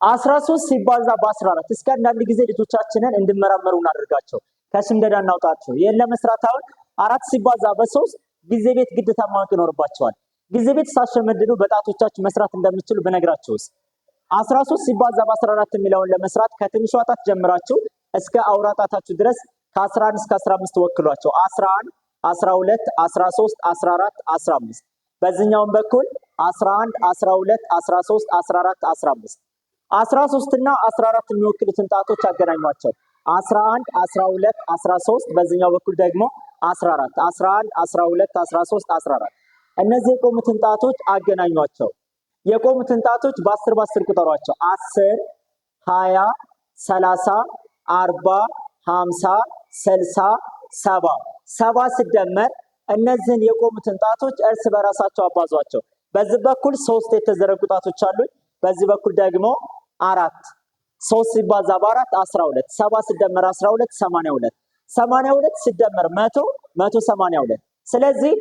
13 ሲባዛ በ14 እስከ አንዳንድ ጊዜ ልጆቻችንን እንድመራመሩ እናደርጋቸው ከሽምደዳ እናውጣቸው። ይሄን ለመስራት አሁን 4 ሲባዛ በ3 ጊዜ ቤት ግዴታ ማወቅ ይኖርባቸዋል። ጊዜ ቤት ሳሸመድዱ በጣቶቻችሁ መስራት እንደምትችሉ በነግራችሁስ 13 ሲባዛ በ14 የሚለውን ለመስራት ከትንሿ ጣት ጀምራችሁ እስከ አውራ ጣታችሁ ድረስ ከ11 እስከ 15 ወክሏቸው 11 12 13 14 15 በዚህኛው በኩል 11 12 13 14 15 13 እና 14 የሚወክሉትን ጣቶች አገናኟቸው 11 12 13 በዚህኛው በኩል ደግሞ 14 11 12 13 14 እነዚህ የቆሙትን ጣቶች አገናኟቸው። የቆሙትን ጣቶች በ10 በ10 ቁጠሯቸው 10 20 30 40 50 60 70 70 ሲደመር እነዚህን የቆሙትን ጣቶች እርስ በራሳቸው አባዟቸው። በዚህ በኩል 3 የተዘረጉ ጣቶች አሉ። በዚህ በኩል ደግሞ 4 3 ሲባዛ በ4 12 70 ሲደመር 12 82 82 ሲደመር 100 182 ስለዚህ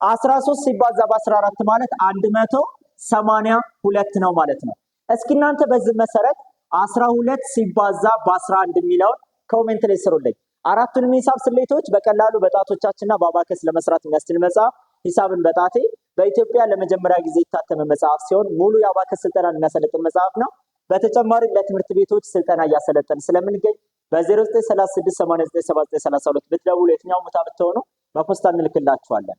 13 ሲባዛ በ14 ማለት 182 ነው ማለት ነው። እስኪ እናንተ በዚህ መሰረት 12 ሲባዛ በ11 የሚለውን ኮሜንት ላይ ስሩልኝ። አራቱን ሂሳብ ስሌቶች በቀላሉ በጣቶቻችንና በአባከስ ለመስራት የሚያስችል መጽሐፍ ሂሳብን በጣቴ በኢትዮጵያ ለመጀመሪያ ጊዜ የታተመ መጽሐፍ ሲሆን ሙሉ የአባከስ ስልጠናን የሚያሰለጥን መጽሐፍ ነው። በተጨማሪም ለትምህርት ቤቶች ስልጠና እያሰለጠን ስለምንገኝ በ0936897932 ብትደውሉ የትኛው ቦታ ብትሆኑ በፖስታ እንልክላችኋለን።